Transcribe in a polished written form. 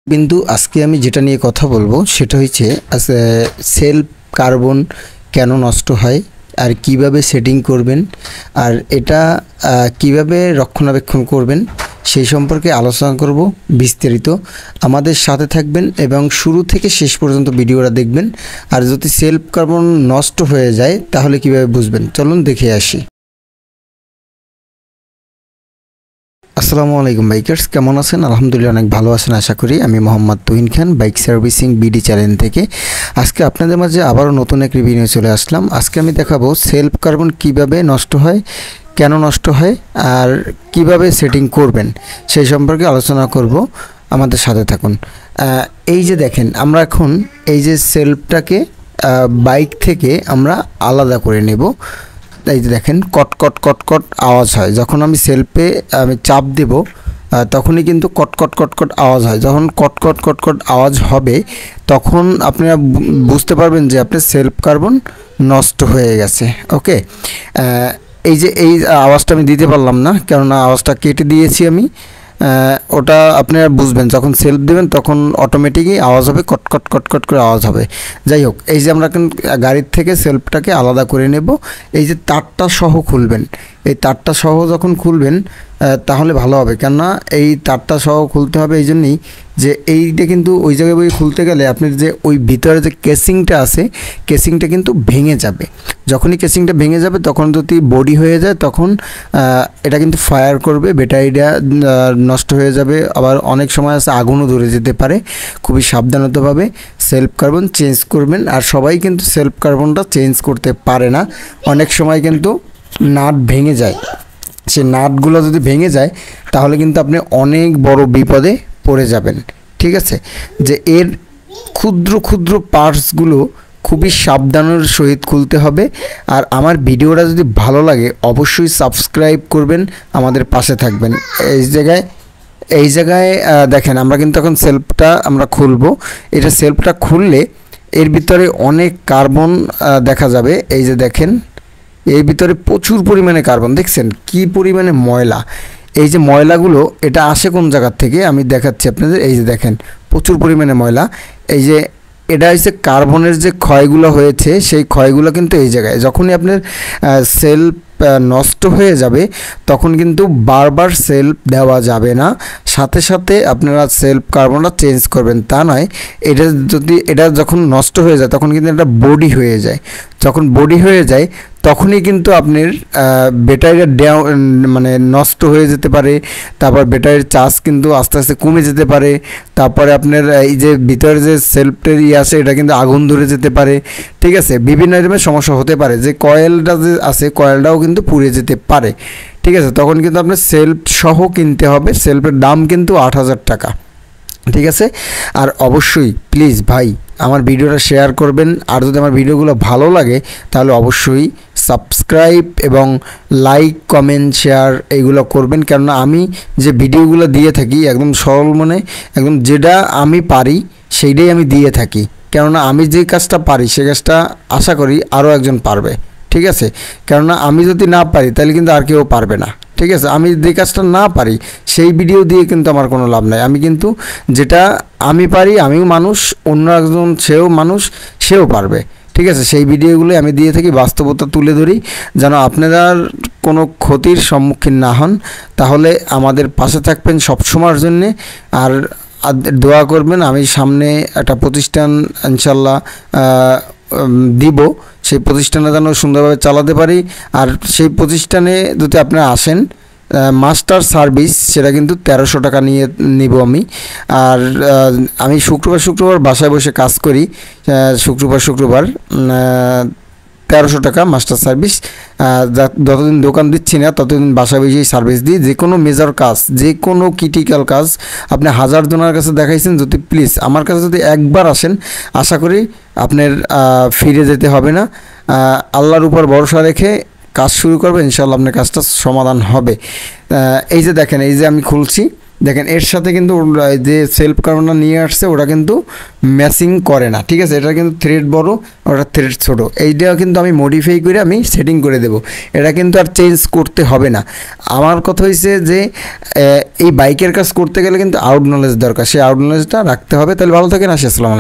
কিন্তু আজকে আমি যেটা নিয়ে কথা বলবো সেটা হচ্ছে সেলফ কার্বন কেন নষ্ট হয় আর কিভাবে সেটিং করবেন আর এটা কিভাবে রক্ষণাবেক্ষণ করবেন সেই সম্পর্কে আলোচনা করব বিস্তারিত। আমাদের সাথে থাকবেন এবং শুরু থেকে শেষ পর্যন্ত ভিডিওটা দেখবেন। আর যদি সেলফ কার্বন নষ্ট হয়ে যায় তাহলে কিভাবে বুঝবেন, চলুন দেখে আসি। আসসালামু আলাইকুম বাইকার্স, কেমন আছেন? আলহামদুলিল্লাহ অনেক ভালো আছেন আশা করি। আমি মোহাম্মদ তুহিন খান, বাইক সার্ভিসিং বিডি চ্যানেল থেকে আজকে আপনাদের মাঝে আবারও নতুন এক রিভিউ নিয়ে চলে আসলাম। আজকে আমি দেখাবো সেলফ কার্বন কিভাবে নষ্ট হয়, কেন নষ্ট হয় আর কিভাবে সেটিং করবেন সেই সম্পর্কে আলোচনা করব। আমাদের সাথে থাকুন। এই যে দেখেন, আমরা এখন এই যে সেলফটাকে বাইক থেকে আমরা আলাদা করে নেব। এই যে দেখেন, কট কট কট কট আওয়াজ হয় যখন আমি সেলফে চাপ দেব, তখনই কিন্তু কট কট কট কট আওয়াজ হয়। যখন কট কট কট কট আওয়াজ হবে তখন আপনারা বুঝতে পারবেন যে আপনার সেলফ কার্বন নষ্ট হয়ে গেছে। ওকে, এই যে এই আওয়াজটা আমি দিতে পারলাম না, কেননা আওয়াজটা কেটে দিয়েছি আমি। ওটা আপনারা বুঝবেন যখন সেলফ দেবেন তখন অটোমেটিকই আওয়াজ হবে, কট কট কট কট করে আওয়াজ হবে। যাই হোক, এই যে আমরা গাড়ির থেকে সেলফটাকে আলাদা করে নেব। এই যে তারটা সহ খুলবেন, এই তারটা সহ যখন খুলবেন তাহলে ভালো হবে, কেননা এই তারটা সহ খুলতে হবে এই জন্যই যে এইটা কিন্তু ওই জায়গায় বই খুলতে গেলে আপনার যে ওই ভিতরে যে কেসিংটা আছে, কেসিংটা কিন্তু ভেঙে যাবে। যখনই কেসিংটা ভেঙে যাবে তখন যদি বডি হয়ে যায় তখন এটা কিন্তু ফায়ার করবে, ব্যাটারিটা নষ্ট হয়ে যাবে। আবার অনেক সময় আছে আগুনও ধরে যেতে পারে। খুবই সাবধানতাভাবে সেলফ কার্বন চেঞ্জ করবেন। আর সবাই কিন্তু সেলফ কার্বনটা চেঞ্জ করতে পারে না, অনেক সময় কিন্তু নাট ভেঙে যায়। সেই নাটগুলো যদি ভেঙে যায় তাহলে কিন্তু আপনি অনেক বড় বিপদে পড়ে যাবেন। ঠিক আছে, যে এর ক্ষুদ্র ক্ষুদ্র পার্টসগুলো খুবই সাবধানের সহিত খুলতে হবে। আর আমার ভিডিওটা যদি ভালো লাগে অবশ্যই সাবস্ক্রাইব করবেন, আমাদের পাশে থাকবেন। এই জায়গায় দেখেন, আমরা কিন্তু এখন সেলফটা আমরা খুলবো। এটা সেলফটা খুললে এর ভিতরে অনেক কার্বন দেখা যাবে। এই যে দেখেন, এর ভিতরে প্রচুর পরিমাণে কার্বন, দেখছেন কি পরিমাণে ময়লা। এই যে ময়লাগুলো এটা আসে কোন জায়গার থেকে আমি দেখাচ্ছি আপনাদের। এই যে দেখেন, প্রচুর পরিমাণে ময়লা। এই যে এটা হচ্ছে কার্বনের যে ক্ষয়গুলো হয়েছে, সেই ক্ষয়গুলো কিন্তু এই জায়গায়। যখনই আপনার সেলফ নষ্ট হয়ে যাবে তখন কিন্তু বারবার সেলফ দেওয়া যাবে না, সাথে সাথে আপনারা সেলফ কার্বনটা চেঞ্জ করবেন। তা নয়, এটা যখন নষ্ট হয়ে যায় তখন কিন্তু এটা বডি হয়ে যায়। যখন বডি হয়ে যায় তখনই কিন্তু আপনার ব্যাটারিটা মানে নষ্ট হয়ে যেতে পারে। তারপর ব্যাটারির চার্জ কিন্তু আস্তে আস্তে কমে যেতে পারে। তারপরে আপনার এই যে ভিতরে যে সেলফটের আছে এটা কিন্তু আগুন ধরে যেতে পারে। ঠিক আছে, বিভিন্ন রকমের সমস্যা হতে পারে। যে কয়েলটা যে আছে কয়েলটাও কিন্তু পুড়ে যেতে পারে। ঠিক আছে, তখন কিন্তু আপনার সেলফ সহ কিনতে হবে। সেলফের দাম কিন্তু 8,000 টাকা। ঠিক আছে, আর অবশ্যই প্লিজ ভাই আমার ভিডিওটা শেয়ার করবেন। আর যদি আমার ভিডিওগুলো ভালো লাগে তাহলে অবশ্যই সাবস্ক্রাইব এবং লাইক, কমেন্ট, শেয়ার এইগুলো করবেন। কেননা আমি যে ভিডিওগুলো দিয়ে থাকি একদম সরল মনে, একদম যেটা আমি পারি সেইটাই আমি দিয়ে থাকি। কেননা আমি যে কাজটা পারি সে কাজটা আশা করি আরও একজন পারবে। ঠিক আছে, কেননা আমি যদি না পারি তাহলে কিন্তু আর কেউ পারবে না। ঠিক আছে, আমি যে কাজটা না পারি সেই ভিডিও দিয়ে কিন্তু আমার কোনো লাভ নাই। আমি কিন্তু যেটা আমি পারি, আমিও মানুষ, অন্য একজন সেও মানুষ, সেও পারবে। ঠিক আছে, সেই ভিডিওগুলো আমি দিয়ে থাকি, বাস্তবতা তুলে ধরি যেন আপনারা কোনো ক্ষতির সম্মুখীন না হন। তাহলে আমাদের পাশে থাকবেন সবসময়ের জন্যে। আর দোয়া করবেন, আমি সামনে একটা প্রতিষ্ঠান ইনশাল্লাহ দিব, সেই প্রতিষ্ঠানে যেন সুন্দরভাবে চালাতে পারি। আর সেই প্রতিষ্ঠানে যদি আপনারা আসেন, মাস্টার সার্ভিস সেটা কিন্তু 1300 টাকা নিয়ে নিব আমি। আর আমি শুক্রবার বাসায় বসে কাজ করি। শুক্রবার 1300 টাকা মাস্টার সার্ভিস। যতদিন দোকান দিচ্ছি না ততদিন বাসায় বসেই সার্ভিস দিই। যে কোনো মেজর কাজ, যে কোনো ক্রিটিক্যাল কাজ আপনি 1000 জনের কাছে দেখাইছেন, যদি প্লিজ আমার কাছে যদি একবার আসেন আশা করি আপনার ফিরে যেতে হবে না। আল্লাহর উপর ভরসা রেখে কাজ শুরু করবে, ইনশাআল্লাহ আপনার কাজটা সমাধান হবে। এই যে দেখেন, এই যে আমি খুলছি, দেখেন এর সাথে কিন্তু যে সেলফ কার্বনটা নিয়ে আসছে ওটা কিন্তু ম্যাচিং করে না, ঠিক আছে। এটা কিন্তু থ্রেড বড়, ওটা থ্রেড ছোট। এইটা কিন্তু আমি মডিফাই করে আমি সেটিং করে দেব, এটা কিন্তু আর চেঞ্জ করতে হবে না। আমার কথা হয়েছে যে এই বাইকের কাজ করতে গেলে কিন্তু আউট নলেজ দরকার, সেই আউট নলেজটা রাখতে হবে। তাহলে ভালো থাকেন, আসি, আসসালামু আলাইকুম।